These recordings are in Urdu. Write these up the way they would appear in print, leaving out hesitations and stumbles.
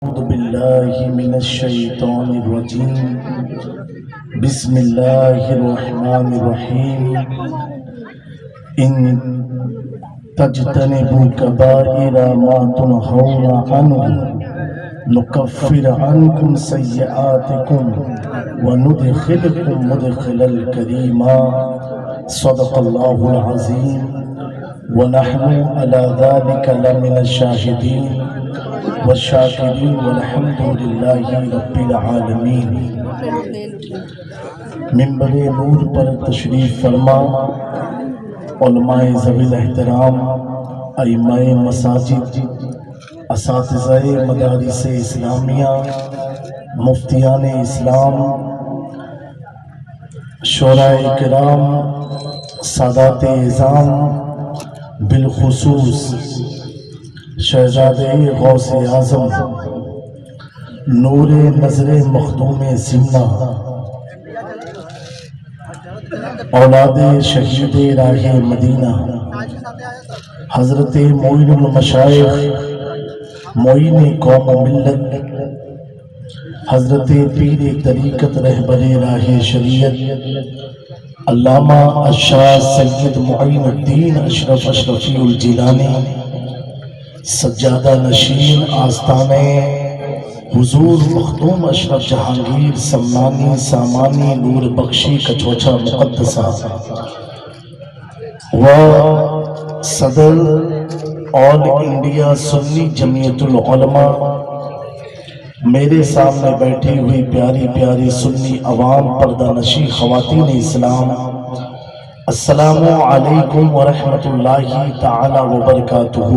أعوذ بالله من الشيطان الرجيم بسم الله الرحمن الرحيم إن تجتنبوا كبائر ما تنهون عنه نكفر عنكم سيئاتكم وندخلكم مدخلا كريما صدق الله العظيم ونحن على ذلك لمن الشاهدين والشاکرین والحمد للہ رب العالمین۔ منبر نور پر تشریف فرما علماء ذوی الاحترام، ائمہ مساجد، اساتذہ مدارس اسلامیہ، مفتیان اسلام، شورائے کرام، سادات اعظام، بالخصوص شہزادے غوث اعظم نور نظر مخدوم سمنا، اولاد شہید راہ مدینہ، حضرت معین المشائخ، معین قوم ملت، حضرت پیر طریقت رہبر راہ شریعت علامہ الشاہ سید معین الدین اشرف اشرفی الجیلانی، سجادہ نشین آستان حضور مخدوم اشرف جہانگیر سمنانی سامانی نور بخشی کچوچا مقدسہ و صدر آل انڈیا سنی جمعیت العلماء، میرے سامنے بیٹھی ہوئی پیاری پیاری سنی عوام، پردہ نشی خواتین اسلام، السلام علیکم ورحمۃ اللہ تعالی وبرکاتہ۔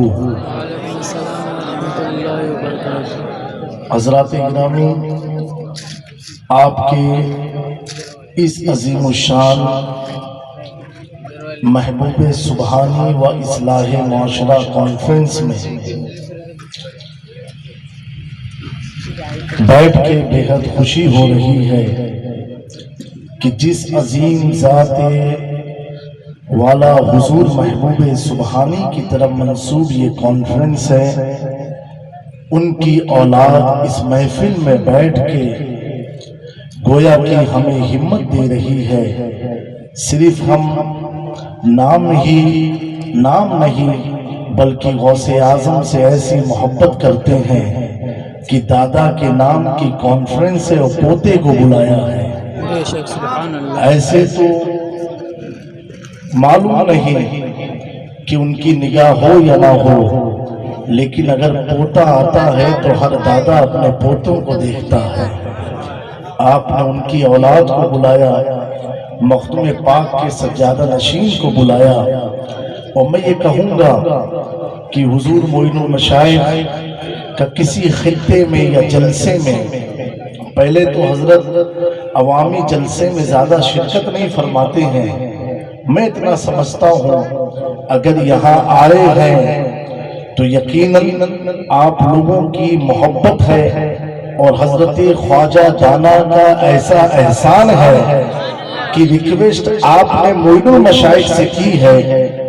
حضرات گرامی، آپ کے اس عظیم الشان محبوب سبحانی و اصلاح معاشرہ کانفرنس میں بیٹھ کے بے حد خوشی ہو رہی ہے کہ جس عظیم ذات والا حضور محبوب سبحانی کی طرف منسوب یہ کانفرنس ہے، ان کی اولاد اس محفل میں بیٹھ کے گویا کہ ہمیں ہمت دے رہی ہے۔ صرف ہم نام نہیں بلکہ غوث اعظم سے ایسی محبت کرتے ہیں کہ دادا کے نام کی کانفرنس ہے اور پوتے کو بلایا ہے۔ ایسے تو معلوم نہیں کہ ان کی نگاہ ہو یا نہ ہو، لیکن اگر پوتا آتا ہے تو ہر دادا اپنے پوتوں کو دیکھتا ہے۔ آپ نے ان کی اولاد کو بلایا، مخدوم پاک کے سجادہ نشین کو بلایا، اور میں یہ کہوں گا کہ حضور معین المشائخ کا کسی خطے میں یا جلسے میں، پہلے تو حضرت عوامی جلسے میں زیادہ شرکت نہیں فرماتے ہیں، میں اتنا سمجھتا ہوں اگر یہاں آئے ہیں تو یقیناً آپ لوگوں کی محبت ہے، اور حضرت خواجہ دانا کا ایسا احسان ہے کہ ریکویسٹ آپ نے معین المشائخ سے کی ہے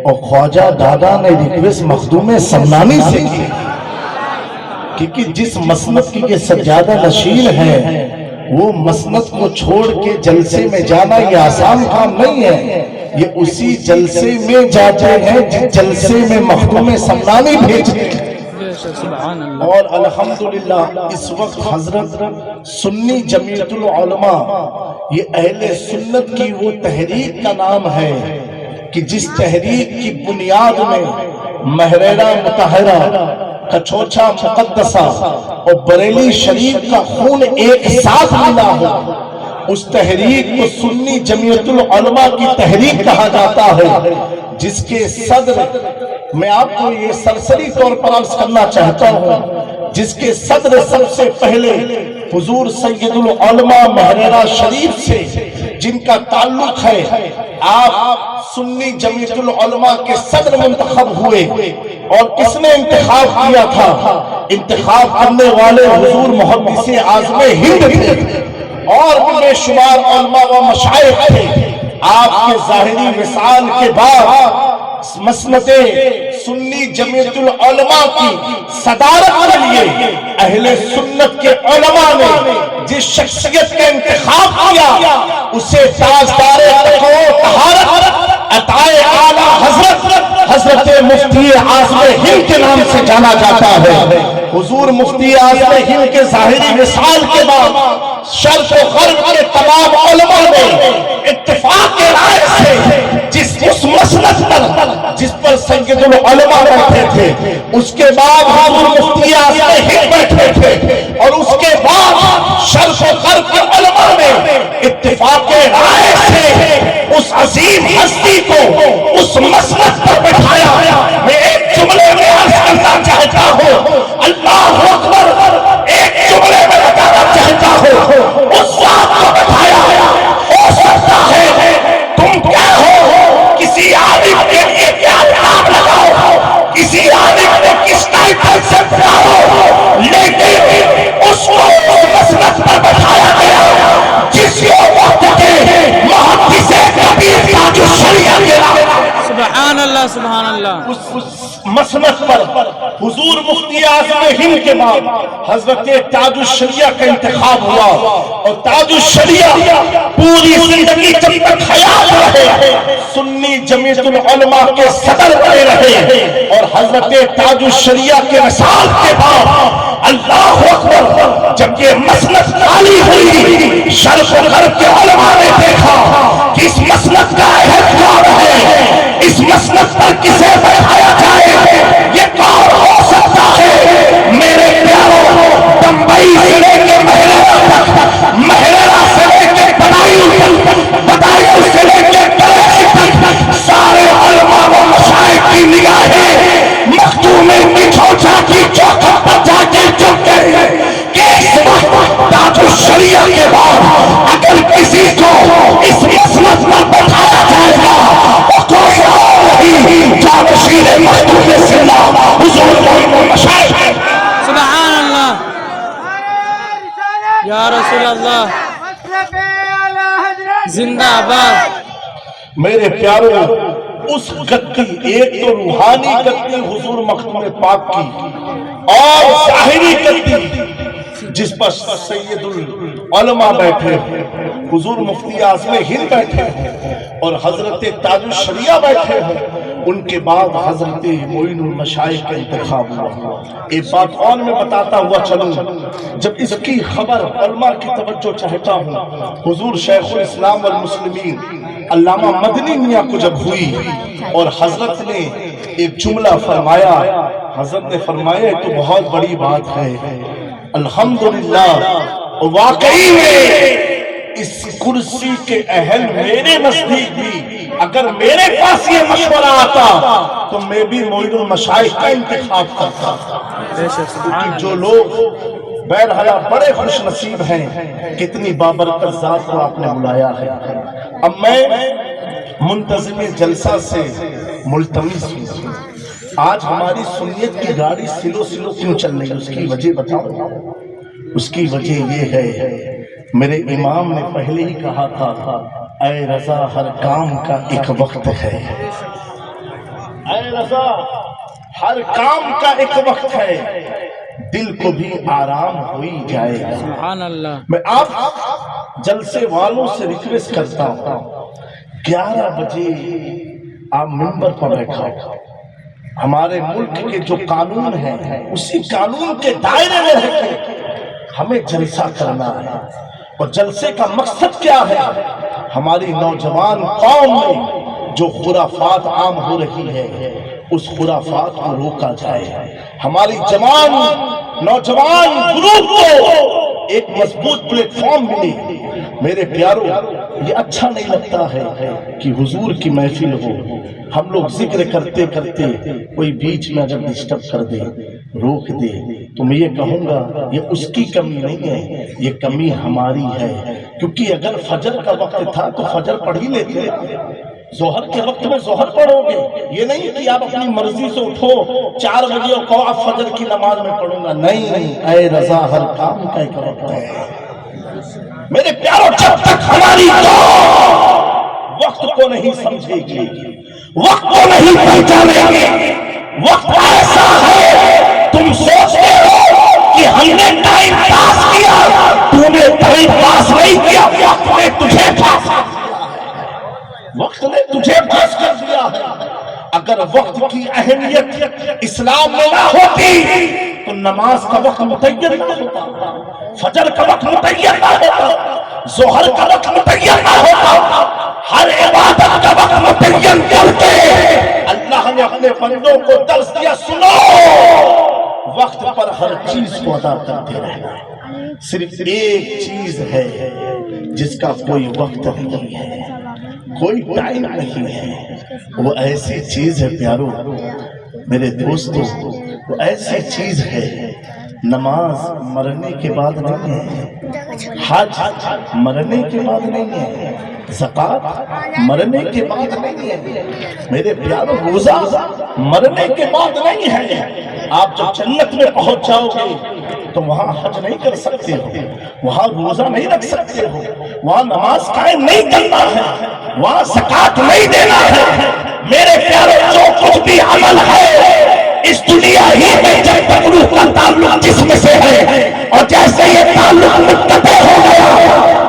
اور خواجہ دادا نے ریکویسٹ مخدوم سمنانی سے کی، کیونکہ جس مسند کی یہ سجادہ نشین ہے وہ مسند کو چھوڑ کے جلسے میں جانا یہ آسان کام نہیں ہے، یہ اسی جلسے میں جاتے ہیں جس جلسے میں مخدوم سمنانی بھیجتے ہیں۔ اور الحمدللہ اس وقت حضرت سنی جمعیت العلماء، یہ اہل سنت کی وہ تحریک کا نام ہے کہ جس تحریک کی بنیاد میں محررہ مطہرہ، کچوچا مقدسہ اور بریلی شریف کا خون ایک ساتھ ملا ہو، اس تحریک کو سنی جمعیت العلماء کی تحریک کہا جاتا ہے، جس کے صدر میں آپ کو یہ سرسری طور پر عرض کرنا چاہتا ہوں، جس کے صدر سب سے پہلے حضور سید العلماء محررہ شریف سے جن کا تعلق ہے، آپ سنی جمعیت العلماء کے صدر منتخب ہوئے، اور کس نے انتخاب کیا تھا؟ انتخاب کرنے والے حضور محدث اعظم ہند تھے، اور بے شمار علماء و مشائخ تھے۔ آپ کے ظاہری وصال کے بعد مسند سنی جمیعت العلماء کی صدارت کے لیے اہل سنت کے علماء نے جس شخصیت کا انتخاب کیا اسے تاجدار تقوی و طہارت عطائے اعلی حضرت مفتی اعظم ہند کے نام سے جانا جاتا ہے۔ حضور مفتی اعظم ہند کے ظاہری وصال کے بعد شرق و غرب کے تمام علماء نے اتفاق کے رائے سے اس مسلک پر جس پر سید العلماء بیٹھے تھے اس کے بعد حضور مفتی اعظم ہند بیٹھے تھے اور اس کے بعد شرق و غرب کے علماء نے اتفاق کے رائے سے اس عظیم ہستی کو اس مسلک پر بٹھایا۔ میں ایک جملے میں عرض کرنا چاہتا ہوں، اللہ اکبر، ایک جملے میں بتانا چاہتا ہوں، اس ذات کو بٹھایا۔ ہو سکتا ہے تم کیا ہو، کسی عالم کے لیے کیا نام لگاؤ، کسی عالم نے کس ٹائٹل سے بلاؤ، لیکن اس کو اس مسلک پر بٹھایا گیا جس کو وقت کے محدث کبیر تاج الشریعہ کے نام۔ سبحان اللہ سبحان اللہ۔ اس مسلک پر حضور مفتی اعظم ہند کے بعد حضرت تاج الشریعہ کا انتخاب ہوا اور تاج الشریعہ پوری زندگی جب تک حیات رہے سنی جمیعت العلماء کے صدر بنے رہے اور حضرت تاج الشریعہ کے وصال کے بعد اللہ اکبر جب یہ مسلک خالی ہوئی شرق و غرب کے علماء نے دیکھا کہ اس مسلک کا اہل کون ہے، اس مسلک پر کسے بٹھایا جائے، یہ کون ہو سکتا ہے۔ میرے پیاروں، بمبئی سے لے کے مہرڑا تک، مہرڑا سے لے کے بدایوں سے لے کے کراچی تک سارے علماء و مشائخ کی نگاہیں مختوم مٹھوٹا کی چوکھٹ پر جا کے جھک گئے کہ اس وقت تاج الشریعہ کے بعد اگر کسی کو اس مسلک پر بٹھایا جائے گا وہ کوئی اور نہیں جانشین مختوم سندہ حضور مولانا مشائخ۔ سبحان اللہ یا رسول اللہ، زندہ آباد۔ میرے پیاروں، اس گدی، ایک تو روحانی گدی حضور مختوم پاک کی اور ظاہری گدی جس پر سید العلماء بیٹھے حضور مفتی اعظم ہند بیٹھے اور حضرت تاج الشریعہ بیٹھے ہیں، ان کے بعد حضرت معین المشائخ کا انتخاب ہوا۔ ایک بات اور میں بتاتا ہوا چلوں، جب اس کی خبر علماء کی توجہ چاہتا ہوں، حضور شیخ الاسلام والمسلمین علامہ مدنی میاں کو جب ہوئی اور حضرت نے ایک جملہ فرمایا، حضرت نے فرمایا تو بہت بڑی بات ہے، الحمدللہ واقعی میں اس کرسی کے اہل میرے نزدیک بھی اگر میرے پاس یہ مشورہ آتا تو میں بھی معین المشائخ کا انتخاب کرتا، کیونکہ جو لوگ بہرحال بڑے خوش نصیب ہیں، کتنی بابرکت ذات کو آپ نے بلایا ہے۔ اب میں منتظم جلسہ سے ملتمس ہوں، آج ہماری سنیت کی گاڑی سلو سلو کیوں چل رہی ہے، اس کی وجہ بتاؤ۔ اس کی وجہ یہ ہے، میرے امام نے پہلے ہی کہا تھا، اے رضا ہر کام کا ایک وقت ہے، اے رضا ہر کام کا ایک وقت ہے، دل کو بھی آرام ہوئی جائے گا۔ سبحان اللہ۔ میں آپ جلسے والوں سے ریکویسٹ کرتا ہوں، 11 بجے آپ منبر پر بیٹھا، ہمارے ملک کے جو قانون ہیں اسی قانون کے دائرے میں رہ کے ہمیں جلسہ کرنا ہے، اور جلسے کا مقصد کیا ہے؟ ہماری نوجوان قوم میں جو خرافات عام ہو رہی ہے اس خرافات کو روکا جائے، ہماری جوان نوجوان گروپ کو ایک مضبوط پلیٹ فارم ملے۔ میرے پیاروں، یہ اچھا نہیں لگتا ہے کہ حضور کی محفل ہو، ہم لوگ ذکر کرتے کرتے کوئی بیچ میں اگر ڈسٹرب کر دے، روک دے، تو میں یہ کہوں گا یہ اس کی کمی نہیں ہے، یہ کمی ہماری ہے، کیونکہ اگر فجر کا وقت تھا تو فجر پڑھ ہی لیتے، ظہر کے وقت میں ظہر پڑھو گے، یہ نہیں کہ آپ اپنی مرضی سے اٹھو 4 بجے اور کہو آپ فجر کی نماز میں پڑھوں گا، نہیں، اے رضا ہر کام کا ایک وقت ہے۔ میرے پیاروں، جب تک ہماری وقت کو نہیں سمجھے گی، وقت کو نہیں پہچانے گی، وقت ایسا ہے تم سوچتے ہو کہ ہم نے ٹائم پاس کیا، تو نے ٹائم پاس نہیں کیا، وقت نے تجھے پاس کر دیا ہے، وقت نے تجھے پاس کر دیا ہے۔ اگر وقت کی اہمیت اسلام میں نہ ہوتی تو نماز کا وقت متعین نہ ہوتا، فجر کا وقت متعین نہ ہوتا، ظہر کا وقت متعین نہ ہوتا، ہر عبادت کا وقت متعین کر کے اللہ نے اپنے بندوں کو درس دیا، سنو وقت پر ہر چیز کو ادا کرتے رہنا ہے۔ صرف ایک چیز ہے جس کا کوئی وقت نہیں ہے، کوئی ٹائم نہیں ہے، وہ ایسی چیز ہے پیارو میرے دوستو، وہ ایسی چیز ہے، نماز مرنے کے بعد نہیں ہے، حج مرنے کے بعد نہیں ہے، زکات مرنے کے بعد نہیں ہے، میرے پیارو روزہ مرنے کے بعد نہیں ہے۔ آپ جب جنت میں پہنچ جاؤ گے تو وہاں حج نہیں کر سکتے ہو، وہاں روزہ نہیں رکھ سکتے ہو، وہاں نماز قائم نہیں کرنا ہے، وہاں زکات نہیں دینا ہے۔ میرے پیارے جو کچھ بھی عمل ہے اس دنیا ہی میں جب تک روح کا تعلق جسم سے ہے، اور جیسے یہ تعلق منقطع ہو گیا،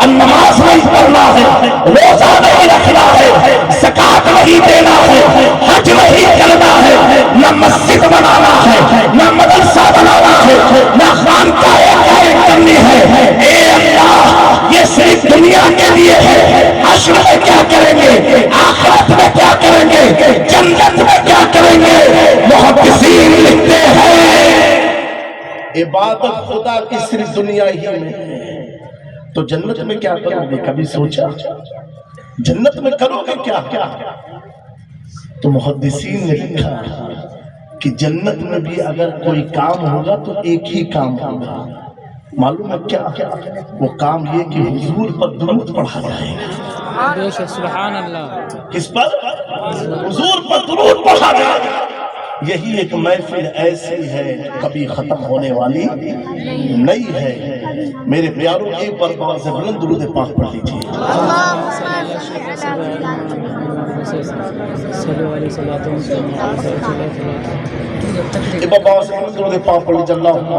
نماز نہیں پڑھنا ہے، روزہ نہیں رکھنا ہے، زکات نہیں دینا ہے، حج نہیں کرنا ہے، نہ مسجد بنانا ہے، نہ مدرسہ بنانا ہے، نہ خانقاہ قائم کرنی ہے۔ اے اللہ یہ صرف دنیا کے لیے ہے، حشر میں کیا کریں گے، آخرت میں کیا کریں گے، جنت میں کیا کریں گے؟ محدثین لکھتے ہیں عبادت خدا کی صرف دنیا ہی میں ہے، تو جنت میں کیا کرو گے؟ کبھی سوچا جنت میں کرو گے کیا؟ تو محدثین نے لکھا کہ جنت میں بھی اگر کوئی کام ہوگا تو ایک ہی کام ہوگا، معلوم ہے کیا؟ وہ کام یہ کہ حضور پر درود پڑھا جائے گا۔ بے شک سبحان اللہ۔ کس پر؟ حضور پر درود پڑھا جائے گا۔ یہی ایک محفل ایسی ہے کبھی ختم ہونے والی نہیں ہے۔ میرے پیاروں ایک بار بہت سے بلند درود پاک پڑھ لیجیے۔ درود پاک پڑھ لیجیے۔ اللہم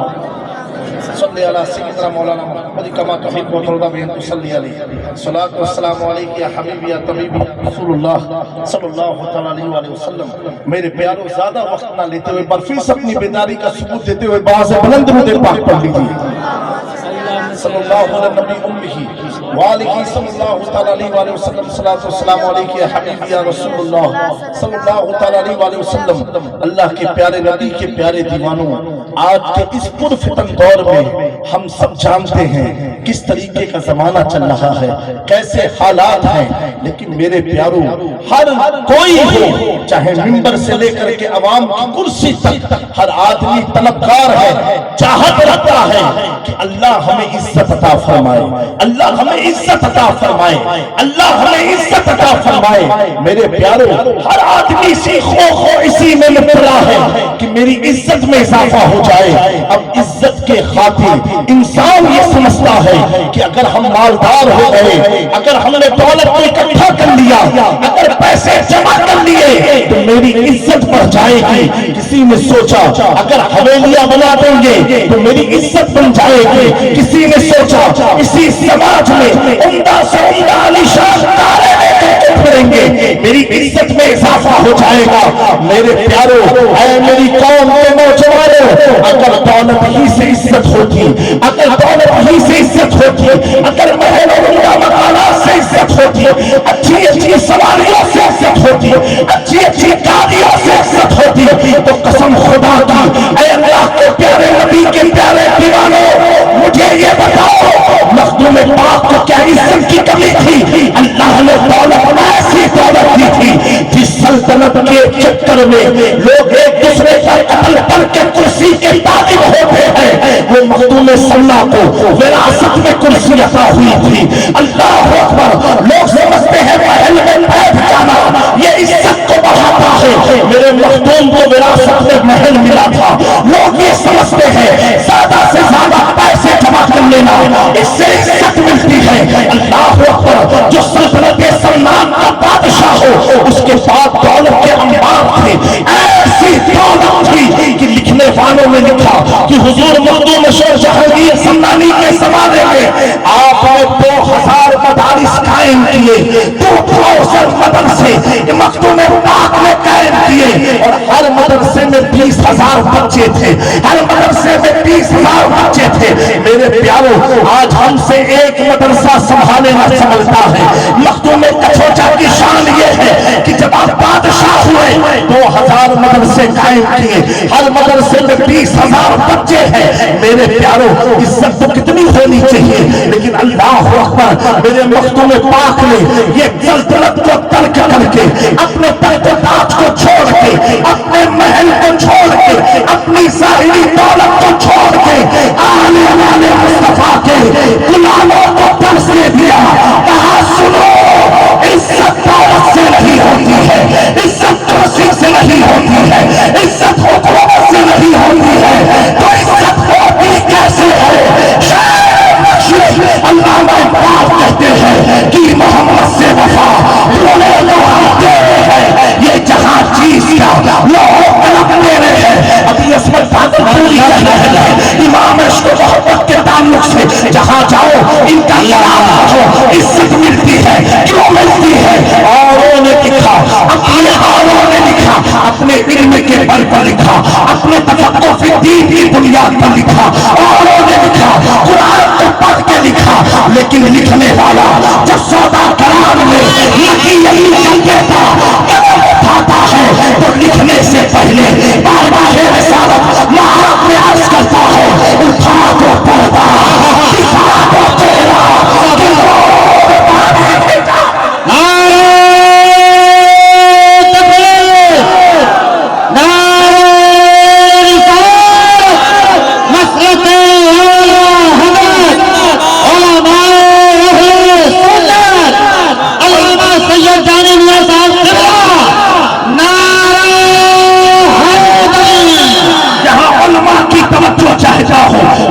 صلی علی سیدنا مولانا محمد کما تحب و ترضی بہ ان تصلی علیہ، صلاۃ و السلام علیک یا حبیبی یا طبیبی یا رسول اللہ صلی اللہ تعالی علیہ وسلم۔ میرے پیاروں زیادہ وقت نہ لیتے ہوئے برفیس اپنی بیداری کا ثبوت دیتے ہوئے بعض بلند درود پاک پڑھ لیجیے۔ صلی اللہ علیہ نبی امہ والہ صلی اللہ تعالی علیہ وسلم، صلاۃ و السلام علیک یا حبیبی یا رسول اللہ صلی اللہ تعالی علیہ وسلم۔ اللہ کے پیارے نبی کے پیارے دیوانوں، آج کے اس پرفتن دور میں ہم سب جانتے ہیں کس طریقے کا زمانہ چل رہا ہے، کیسے حالات ہیں، لیکن میرے پیاروں ہر کوئی ہو، چاہے ممبر سے لے کر کے عوام کی کرسی تک، ہر آدمی طلبگار ہے، چاہت رکھتا ہے کہ اللہ ہمیں عزت عطا فرمائے، اللہ ہمیں عزت عطا فرمائے، اللہ ہمیں عزت عطا فرمائے۔ میرے پیاروں ہر آدمی اسی میں مبتلا ہے کہ میری عزت میں اضافہ ہو جائے۔ اب عزت کے خاطر انسان یہ سمجھتا ہے کہ اگر ہم مالدار ہو گئے، اگر ہم نے دولت کو اکٹھا کر لیا، اگر پیسے جمع کر لیے تو میری عزت بڑھ جائے گی۔ کسی نے سوچا اگر حویلیاں بنا دیں گے تو میری عزت بن جائے گی۔ کسی نے سوچا اسی سماج میں عمدہ سے عمدہ عالیشان کاریں لے کر کے پھریں گے، میری عزت میں اضافہ ہو جائے گا۔ میرے پیاروں، اے میری قوم کے نوجوانوں، اگر دولت ہی سے عزت ہوتی، اگر دولت ہی سے عزت ہوتی، اگر محل و عمدہ مکانات سے عزت ہوتی، اچھی اچھی سواریوں سے عزت ہوتی، اچھی اچھی گاڑیوں سے عزت ہوتی، تو قسم خدا کی اے اللہ کے پیارے نبی کے پیارے دیوانوں، مجھے یہ بتاؤ مخدوم پاک کو کیا عزت کی کمی تھی؟ اللہ نے دولت ایسی دولت دی تھی جس سلطنت کے چکر میں لوگ ایک دوسرے کا قتل کر کے کرسی کے طالب ہوتے ہیں، وہ مخدوم صلی کو وراثت میں کرسی عطا ہوئی تھی۔ اللہ اکبر! لوگ سمجھتے ہیں محل میں بیٹھ جانا یہ عزت کو بڑھاتا ہے، میرے مخدوم کو وراثت میں محل ملا تھا۔ لوگ یہ سمجھتے ہیں زیادہ سے زیادہ پیسے جمع کر لینا اس سے عزت ملتی ہے۔ اللہ اکبر! جو سلطنت سلمان کا بادشاہ ہو اس کے ساتھ دولت کے انبار تھے، ایسی دولت زبانوں میں لکھا کہ حضور مخدوم شاہ جہانگیر سمنانی کے زمانے میں آپ نے 2000 مدارس قائم کیے، 2000 مدرسے مخدوم پاک نے قائم کیے، اور ہر مدرسے میں 20,000 بچے تھے، ہر مدرسے میں 20,000 بچے تھے۔ میرے پیاروں، آج ہم سے ایک مدرسہ سنبھالے نہ سنبھلتا ہے۔ مخدوم کچھوچا کی شان یہ ہے کہ جب آپ بادشاہ ہوئے 2000 مدرسے قائم کیے، ہر مدرسے میں 20,000 بچے ہیں۔ میرے پیاروں، عزت تو کتنی ہونی چاہیے، لیکن اللہ اکبر، میرے مخدوم پاک نے یہ سلطنت کو ترک کر کے، اپنے تخت و تاج کو چھوڑ کے، اپنے محل کو چھوڑ کے، اپنی ظاہری دولت کو چھوڑ کے آنے والے مصطفیٰ کے غلاموں کو درس دے دیا۔ کہا سنو، عزت دولت سے نہیں ہوتی ہے، عزت کرسی سے نہیں ہوتی ہے، عزت حکومت سے نہیں ہوتی ہے، تو عزت ہوتی کیسے ہے؟ علامہ اقبال کہتے ہیں کہ محمد سے وفا یہ جہاں چیز کا لوہو قلم میرے ہیں۔ ابھی عصمت بات پوری کر رہے ہیں امام عشق و محبت کے تعلق سے، جہاں جاؤ ان کا سلام ہو، عزت ملتی ہے۔ کیوں ملتی ہے؟ اوروں نے لکھا، اپنے اوروں نے لکھا، اپنے علم کے بل پر لکھا، اپنے تفقہ فی الدین کی بنیاد پر لکھا، اوروں نے لکھا، قرآن کو پڑھ کے لکھا، لیکن لکھنے والا جب سودا کران میں لکی یہی کر دیتا اٹھاتا ہے تو لکھنے سے پہلے بارگاہ رسالت محراب میں عرض کرتا ہے، اٹھا دو پردہ، دکھا دو چہرہ،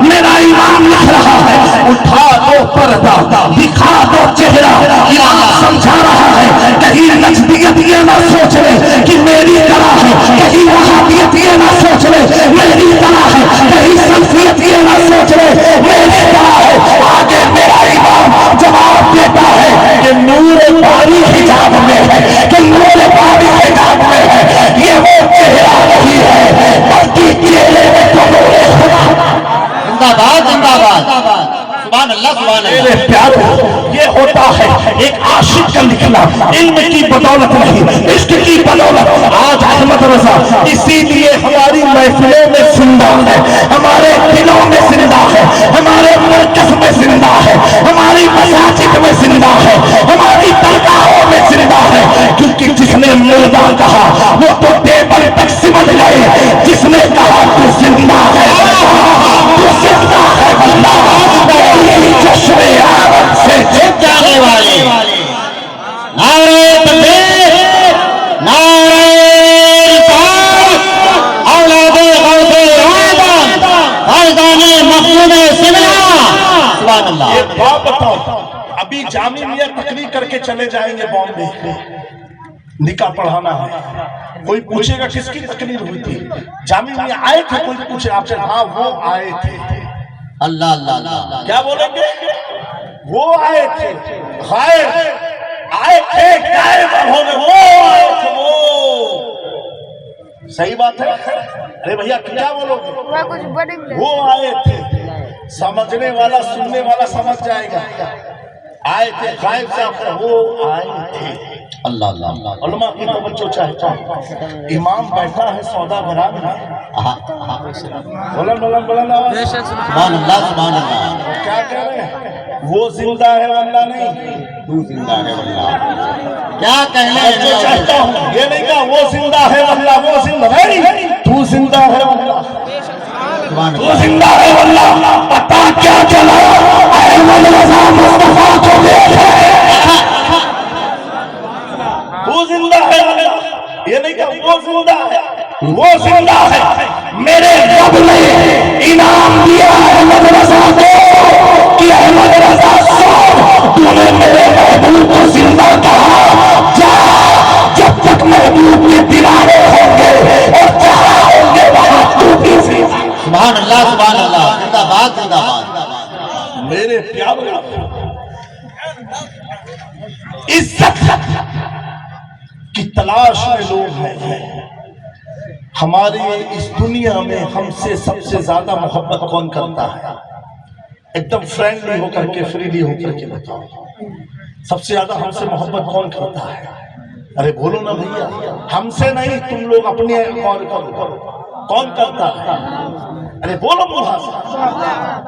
میرا امام لکھ رہا ہے، اٹھا دو پردہ، دکھا دو چہرہ۔ امام سمجھا رہا ہے کہیں نجدیت یہ نہ سوچ لے کہ میری طرح ہے، کہیں وہابیت یہ نہ سوچ لے میری طرح ہے، کہیں سلفیت یہ نہ سوچ لے میری طرح ہے۔ آگے میرا امام جواب دیتا ہے کہ نور باری حجاب میں ہے، کہ نور باری حجاب میں ہے، یہ وہ چہرہ نہیں ہے بلکہ چہرے میں تو نور خدا۔ زندہ باد، زندہ باد، سبحان اللہ، سبحان اللہ۔ میرے پیاروں، یہ ہوتا ہے ایک عاشق کا لکھنا، علم کی بدولت نہیں، عشق کی بدولت۔ آج احمد رضا اسی لیے ہماری محفلوں میں زندہ ہے، ہمارے دلوں میں زندہ ہے، ہمارے مرکز میں زندہ ہے، ہماری مساجد میں زندہ ہے، ہماری درگاہوں میں زندہ ہے، کیونکہ جس نے مردہ کہا وہ تو ٹیبل تک سمجھ گئے، جس نے کہا تو زندہ ہے، تو زندہ ہے واللہ، جشن آمد سے جھک جانے والے، نعرہ تکبیر، نعرہ رسالت، اولاد غوث اعظم، فیضان مخدوم سمنا، سبحان اللہ۔ ایک بات بتاؤ، ابھی جامع میاں تقریر کر کے چلے جائیں گے بامبے، نکاح پڑھانا ہے، کوئی پوچھے گا کس کی تقریر ہوئی تھی؟ جامع میاں آئے تھے؟ کوئی پوچھے آپ سے؟ ہاں وہ آئے تھے۔ اللہ اللہ اللہ، کیا بولیں گے؟ وہ آئے تھے، غائب آئے تھے، غائب ہونے، وہ آئے تھے، وہ صحیح بات ہے۔ ارے بھیا کیا بولو گے؟ وہ آئے تھے، سمجھنے والا سننے والا سمجھ جائے گا۔ آئے تھے غائب سے، وہ آئے تھے۔ اللہ اللہ اللہ، علماء کی توجہ چاہتا ہوں، امام بیٹھا ہے سودا گران میں، بلند بلند بلند آواز، سبحان اللہ، سبحان اللہ۔ کیا کہہ رہے ہیں؟ وہ زندہ ہے واللہ نہیں، تو زندہ ہے واللہ، کیا کہنے توجہ چاہتا ہوں، یہ نہیں کہا وہ زندہ ہے واللہ، وہ زندہ نہیں، تو زندہ ہے واللہ، سبحان تو اللہ۔ زندہ ہے واللہ۔ پتا کیا چلا؟ احمد رضا مصطفیٰ کو دیکھے، وہ زندہ ہے واللہ، یہ نہیں کہا وہ زندہ ہے، وہ زندہ ہے۔ میرے رب نے انعام دیا احمد رضا کو کہ احمد رضا سو، تو نے میرے محبوب کو زندہ کہا، جا جب تک محبوب کے دیوارے ہوں گے اور جہاں ہوں گے وہاں تو بھی زندہ میرے پیاروں، عزت کی تلاش میں لوگ ہیں. ہماری اس دنیا میں ہم سے سب سے زیادہ محبت کون کرتا ہے؟ ایک دم فرینڈلی ہو کر کے، فریلی ہو کر کے بتاؤ، سب سے زیادہ ہم سے محبت کون کرتا ہے؟ ارے بولو نا بھیا، ہم سے نہیں، تم لوگ اپنے کون کرتا ہے؟ ارے بولو بولو.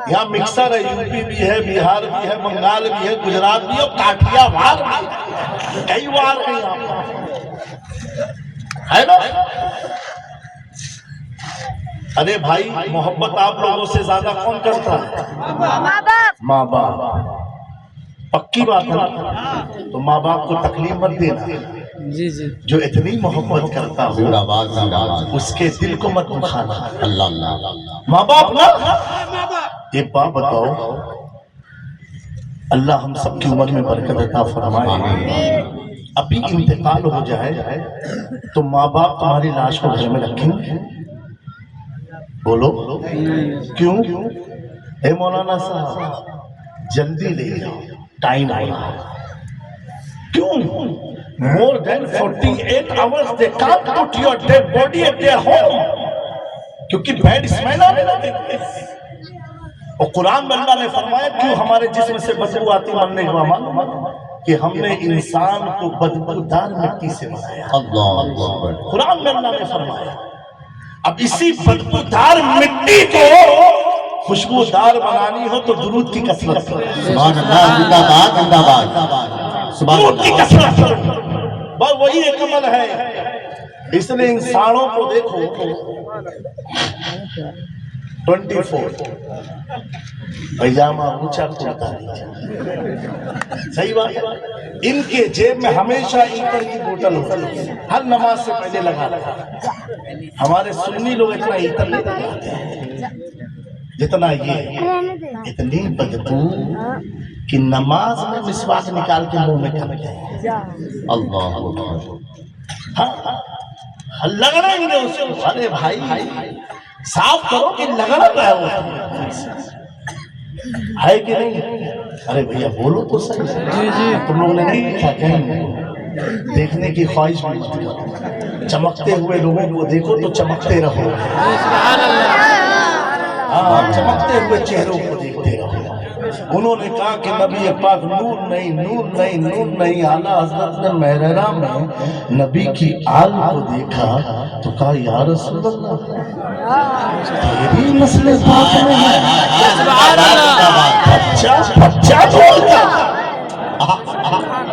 یہاں مکسر ہے، یو پی بھی ہے، بہار بھی ہے، بنگال بھی ہے، گجرات بھی ہے، کاٹھیا وار بھی ہے، کئی وار ہے یہاں ہے نا. ارے بھائی، محبت آپ لوگوں سے زیادہ کون کرتا ہے؟ ماں باپ. پکی بات ہے نا؟ تو ماں باپ کو تکلیف مت دینا. جی جی. جو اتنی محبت کرتا ہو اس کے دل کو مت دکھانا. ماں باپ نا. ایک بات بتاؤ، اللہ ہم سب کی عمر میں برکت عطا فرمائے. ابھی انتقال ہو جائے تو ماں باپ تمہاری لاش کو گھر میں رکھیں گے؟ بولو کیوں؟ اے مولانا صاحب جلدی لے جاؤ، ٹائم آ رہا ہے. کیوں؟ more than 48 hours they can't put your dead body at their home کیونکہ بیڈ اسمیل آنے لگے. اور قرآن میں اللہ نے فرمایا کیوں ہمارے جسم سے بدبو آتی مرنے کے بعد؟ کہ ہم نے انسان کو بدبودار مٹی سے بنایا. قرآن میں اللہ نے فرمایا. اب اسی بدبودار مٹی کو خوشبودار بنانی ہو تو درود کی کثرت کرو. سبحان اللہ، زندہ باد زندہ باد. درود کی کثرت کرو، بس وہی ایک عمل ہے. اس لیے انسانوں کو دیکھو 24 پیجامہ اونچا کھولتا نہیں. صحیح بات ہے. ان کے جیب میں ہمیشہ ایتھر کی بوتل ہوتی ہے، ہر نماز سے پہلے لگا. ہمارے سنی لوگ اتنا ایتھر نہیں لگاتے ہیں جتنا یہ. اتنی بدبو کہ نماز میں مسواک نکال کے منہ میں کرتے ہیں. اللہ اکبر. ہاں لگنا ہی نہیں اس کو. ارے بھائی صاف کرو کہ لگنا پہ ہے کہ نہیں؟ ارے بھیا بولو تو صحیح. تم لوگوں نے نہیں دیکھا کہیں دیکھنے کی خواہش بھی مت کرو. چمکتے ہوئے لوگوں کو دیکھو تو چمکتے رہو. ہاں چمکتے ہوئے چہروں کو دیکھتے رہو. انہوں نے کہا کہ نبی پاک نور نہیں نور نہیں نور نہیں. اعلیٰ حضرت نے محررہ میں نبی کی آل کو دیکھا تو کہا یا رسول اللہ تیری نسل پاک میں ہے. بچہ بچہ بولتا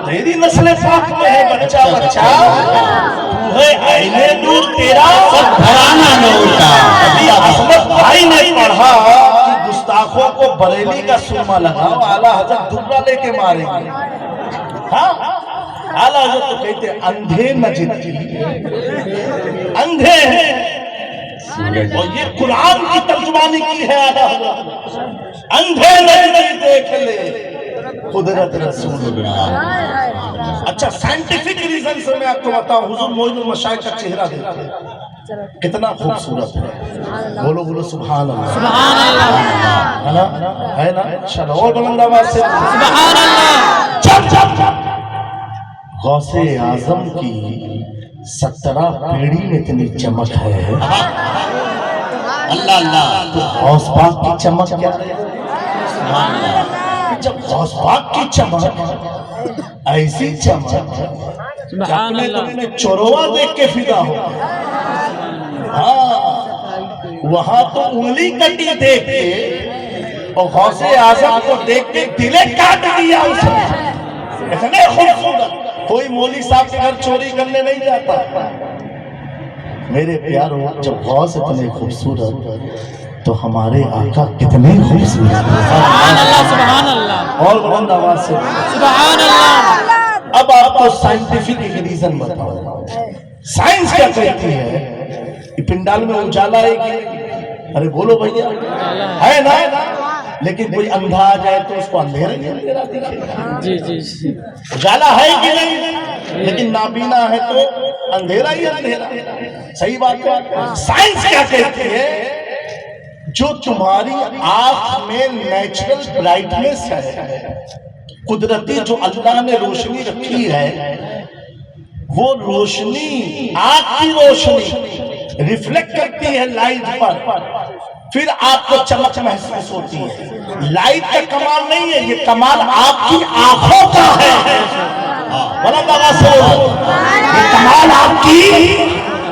تیری نسل پاک میں ہے. بچہ بچہ تو ہے آئینے نور تیرا سب گھرانہ نور کا. ابھی عظمت بھائی نے پڑھا کہ گستاخوں کو بریلی کا سرما لگاؤ، اعلیٰ حضرت درہ لے کے ماریں گے. ہاں اعلیٰ حضرت تو کہتے ہیں اندھے نجد کی اندھے ہیں. اور یہ قرآن کی ترجمانی کی ہے اعلیٰ حضرت. اندھے نجد دیکھ لے قدرت رسول اللہ. اچھا سائنٹیفک ریزن سے میں آپ کو بتاؤں، حضور معین المشائخ کا چہرہ دیکھیں کتنا خوبصورت ہے. بولو بولو سبحان اللہ. سبحان اللہ. ہے نا ہے نا. چلو اور بلند آواز سے سبحان اللہ. چپ چپ چپ. غوث اعظم کی 17 پیڑی میں اتنی چمک ہے. اللہ اللہ. غوث پاک کی چمک کیا ہے؟ جب غوث پاک کی چمک ایسی چمک اپنے تمہیں چوروا دیکھ کے فدا ہو. ہاں وہاں تو انگلی کٹی دیکھ کے اور غوث اعظم کو دیکھ کے دلے کاٹ دیا اس نے. اتنے خوبصورت. کوئی مولوی صاحب کے گھر چوری کرنے نہیں جاتا. میرے پیاروں جب غوث اتنے خوبصورت تو ہمارے آقا کتنے خوبصورت. سبحان اللہ. سبحان اللہ. اور بلند آواز سے سبحان اللہ. اب آپ کو سائنٹیفک ایک ریزن بتاؤ. سائنس کیا کہتی ہے؟ پنڈال میں اجالا ہے کہ ارے بولو بھیا ہے نا. لیکن کوئی اندھا آ جائے تو اس کو اندھیرا ہی اندھیرا دکھے گا. جی جی. اجالا ہے کہ نہیں، لیکن نابینا ہے تو اندھیرا ہی اندھیرا. صحیح بات ہے. سائنس کیا کہتی ہے؟ جو تمہاری آنکھ میں نیچرل برائٹنس ہے، قدرتی جو اللہ نے روشنی رکھی ہے، وہ روشنی آنکھ کی روشنی ریفلیکٹ کرتی ہے لائٹ پر، پھر آپ کو چمک محسوس ہوتی ہے۔ لائٹ کا کمال نہیں ہے، یہ کمال آپ کی آنکھوں کا ہے۔ یہ کمال آپ کی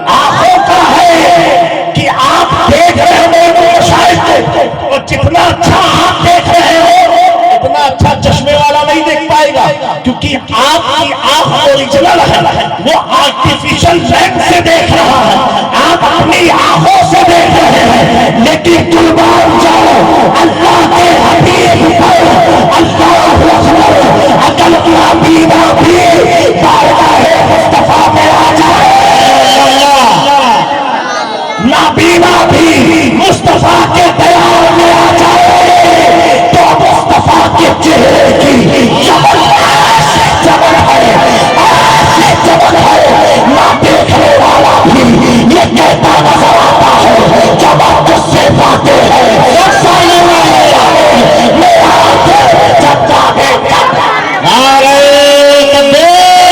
آنکھوں کا ہے کہ آپ دیکھ رہے ہو شاید، اور جتنا اچھا آپ دیکھ رہے ہو اتنا اچھا چشمے والا نہیں دیکھ پائے گا، کیونکہ آپ کی آنکھ اوریجنل ہے، وہ آرٹیفیشل لینس سے دیکھ رہا ہے، آپ اپنی آنکھوں سے دیکھ رہے ہیں، لیکن قربان جاؤ اللہ کے حبیب